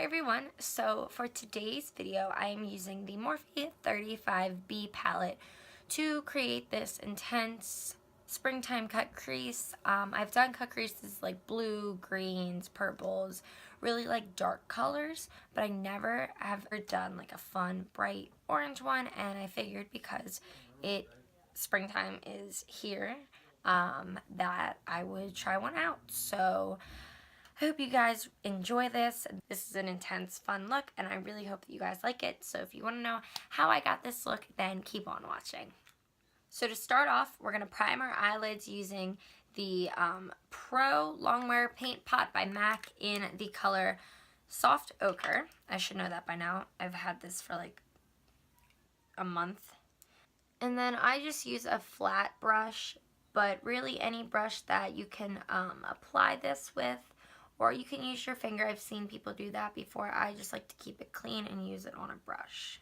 Hi everyone, so for today's video I am using the Morphe 35B palette to create this intense springtime cut crease. I've done cut creases like blue, greens, purples, really like dark colors, but I never have done like a fun bright orange one, and I figured because springtime is here that I would try one out. So I hope you guys enjoy this. This is an intense, fun look, and I really hope that you guys like it. So if you want to know how I got this look, then keep on watching. So to start off, we're going to prime our eyelids using the Pro Longwear Paint Pot by MAC in the color Soft Ochre. I should know that by now. I've had this for like a month. And then I just use a flat brush, but really any brush that you can apply this with. Or you can use your finger. I've seen people do that before. I just like to keep it clean and use it on a brush.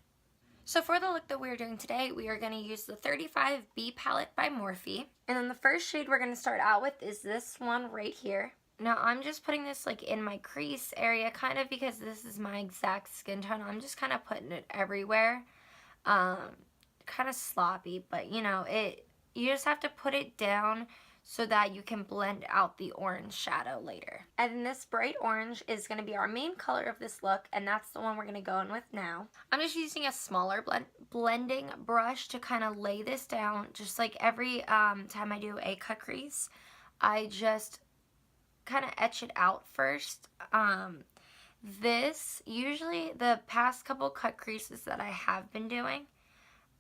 So for the look that we're doing today, we are going to use the 35B palette by Morphe. And then the first shade we're going to start out with is this one right here. Now I'm just putting this like in my crease area, kind of because this is my exact skin tone. I'm just kind of putting it everywhere. Kind of sloppy, but you know, you just have to put it down so that you can blend out the orange shadow later. And this bright orange is going to be our main color of this look, and that's the one we're going to go in with now. I'm just using a smaller blending brush to kind of lay this down, just like every time I do a cut crease. I just kind of etch it out first. Usually the past couple cut creases that I have been doing,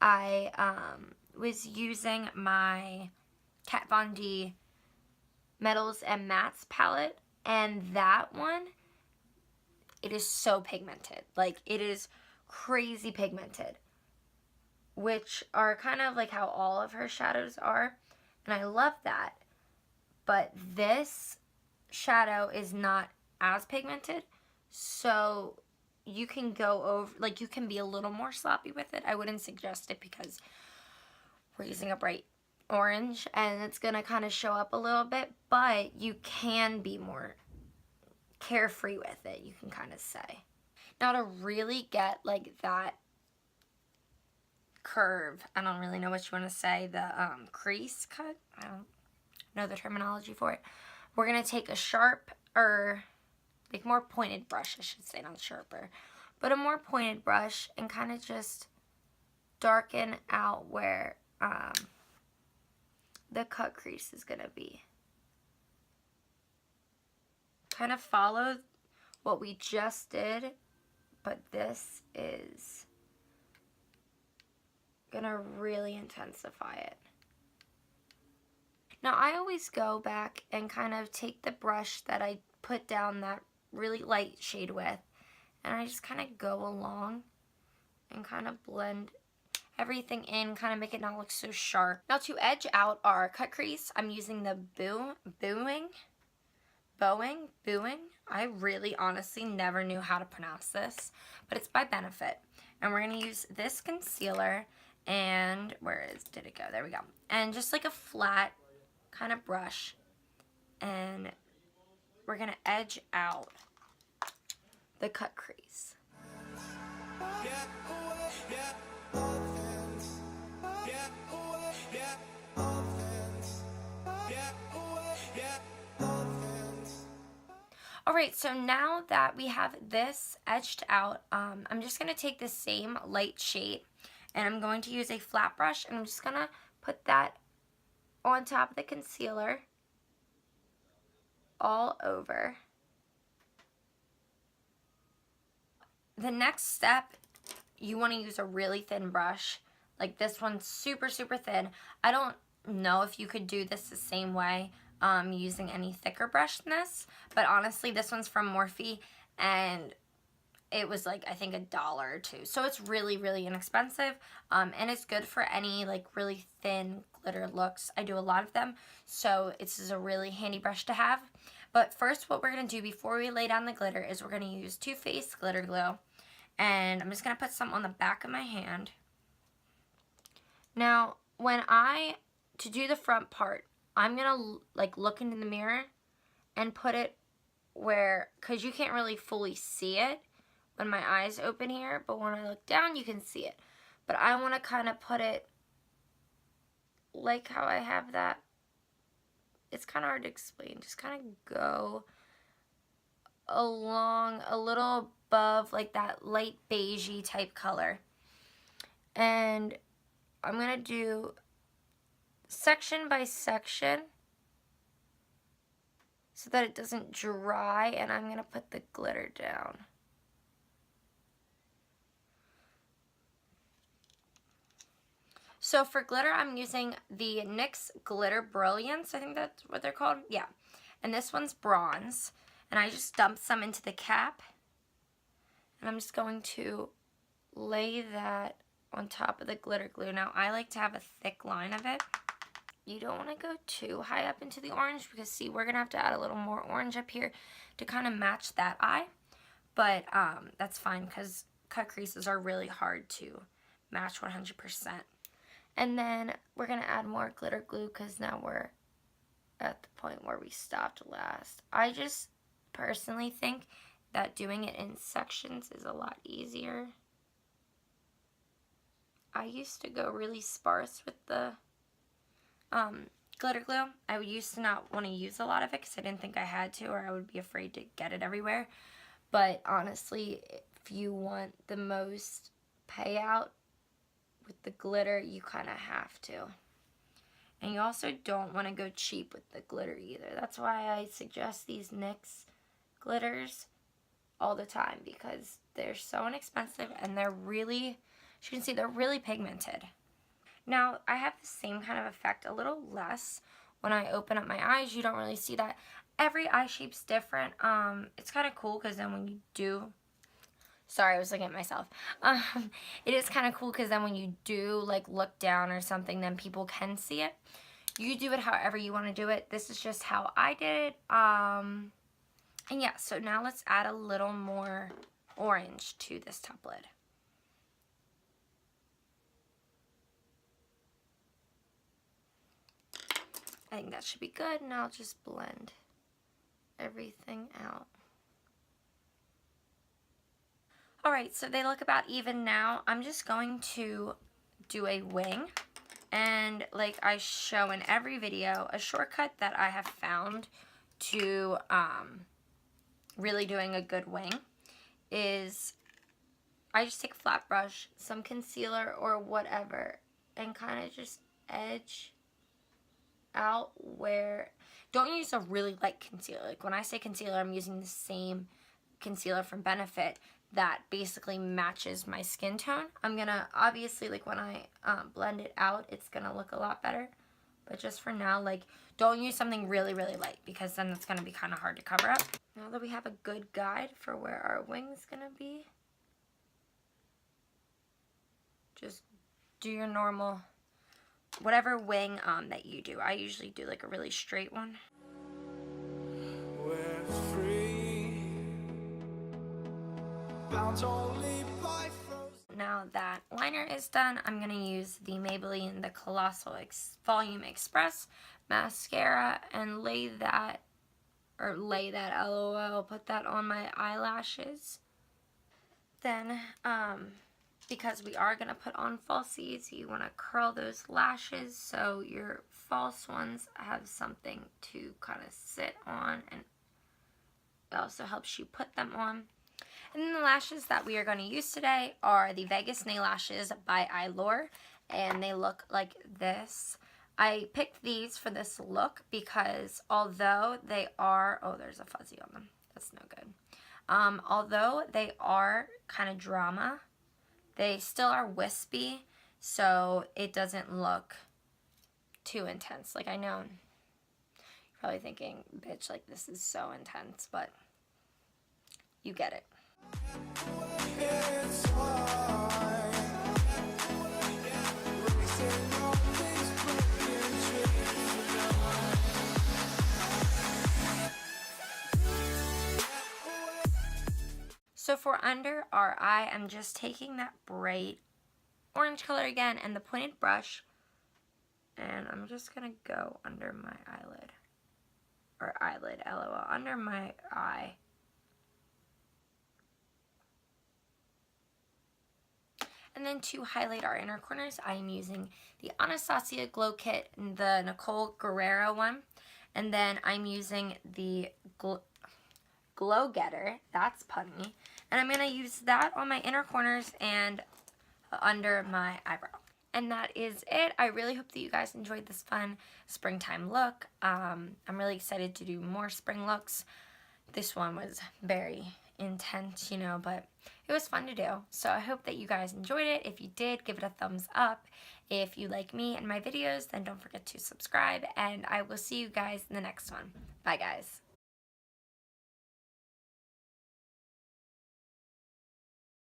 I was using my Kat Von D Metals and Mattes palette, and that one, it is so pigmented. Like, it is crazy pigmented, which are kind of like how all of her shadows are, and I love that. But this shadow is not as pigmented, so you can go over, like, you can be a little more sloppy with it. I wouldn't suggest it because we're using a bright orange and it's gonna kind of show up a little bit, but you can be more carefree with it, you can kind of say. Now to really get like that curve, I don't really know what you want to say, the crease cut, I don't know the terminology for it. We're gonna take a sharp, or like more pointed brush, I should say, not sharper, but a more pointed brush, and kind of just darken out where the cut crease is going to be. Kind of follow what we just did, but this is going to really intensify it. Now I always go back and kind of take the brush that I put down that really light shade with, and I just kind of go along and kind of blend everything in, kind of make it not look so sharp. Now to edge out our cut crease, I'm using the Boiing. I really honestly never knew how to pronounce this, but it's by Benefit. And we're going to use this concealer, and did it go? There we go. And just like a flat kind of brush, and we're going to edge out the cut crease. Alright, so now that we have this edged out, I'm just going to take the same light shade, and I'm going to use a flat brush, and I'm just going to put that on top of the concealer all over. The next step, you want to use a really thin brush. Like this one's super, super thin. I don't know if you could do this the same way using any thicker brush than this, but honestly this one's from Morphe, and it was like I think $1 or $2, so it's really, really inexpensive, and it's good for any like really thin glitter looks. I do a lot of them, so this is a really handy brush to have. But first, what we're going to do before we lay down the glitter is we're going to use Too Faced glitter glue, and I'm just going to put some on the back of my hand. Now to do the front part, I'm going to like look into the mirror and put it where, because you can't really fully see it, when my eyes open here, but when I look down, you can see it. But I want to kind of put it like how I have that. It's kind of hard to explain. Just kind of go along a little above like that light beigey type color. And I'm going to do section by section so that it doesn't dry, and I'm going to put the glitter down. So for glitter, I'm using the NYX Glitter Brilliance. I think that's what they're called. Yeah. And this one's bronze. And I just dumped some into the cap. And I'm just going to lay that on top of the glitter glue. Now, I like to have a thick line of it. You don't want to go too high up into the orange because, see, we're going to have to add a little more orange up here to kind of match that eye. But that's fine because cut creases are really hard to match 100%. And then we're going to add more glitter glue because now we're at the point where we stopped last. I just personally think that doing it in sections is a lot easier. I used to go really sparse with the glitter glue. I used to not want to use a lot of it because I didn't think I had to, or I would be afraid to get it everywhere. But honestly, if you want the most payout with the glitter, you kind of have to. And you also don't want to go cheap with the glitter either. That's why I suggest these NYX glitters all the time, because they're so inexpensive and they're really, as you can see, they're really pigmented. Now, I have the same kind of effect, a little less when I open up my eyes. You don't really see that. Every eye shape's different. It's kind of cool because then when you do, sorry, I was looking at myself. It is kind of cool because then when you do like look down or something, then people can see it. You do it however you want to do it. This is just how I did it. And yeah, so now let's add a little more orange to this top lid. I think that should be good, and I'll just blend everything out. Alright, so they look about even now. I'm just going to do a wing, and like I show in every video, a shortcut that I have found to really doing a good wing is I just take a flat brush, some concealer or whatever, and kind of just edge out where, don't use a really light concealer. Like when I say concealer, I'm using the same concealer from Benefit that basically matches my skin tone. I'm gonna, obviously, like when I blend it out, it's gonna look a lot better. But just for now, like, don't use something really, really light because then it's gonna be kind of hard to cover up. Now that we have a good guide for where our wing's gonna be, just do your normal, whatever wing that you do. I usually do like a really straight one. We're free, bound only by frozen. Now that liner is done, I'm going to use the Maybelline, the Colossal Volume Express mascara and lay that, LOL, put that on my eyelashes. Then, because we are going to put on falsies, you want to curl those lashes so your false ones have something to kind of sit on, and it also helps you put them on. And then the lashes that we are going to use today are the Vegas Nail Lashes by Eyeliner, and they look like this. I picked these for this look because although they are, oh, there's a fuzzy on them. That's no good. Although they are kind of drama, they still are wispy, so it doesn't look too intense. Like, I know you're probably thinking, bitch, like, this is so intense, but you get it. So for under our eye, I'm just taking that bright orange color again and the pointed brush, and I'm just going to go under my eyelid, or eyelid, LOL, under my eye. then to highlight our inner corners, I am using the Anastasia Glow Kit, the Nicole Guerriero one. And then I'm using the Glow Getter, that's punny. And I'm going to use that on my inner corners and under my eyebrow. And that is it. I really hope that you guys enjoyed this fun springtime look. I'm really excited to do more spring looks. This one was very intense, you know, but it was fun to do. So I hope that you guys enjoyed it. If you did, give it a thumbs up. If you like me and my videos, then don't forget to subscribe. And I will see you guys in the next one. Bye, guys.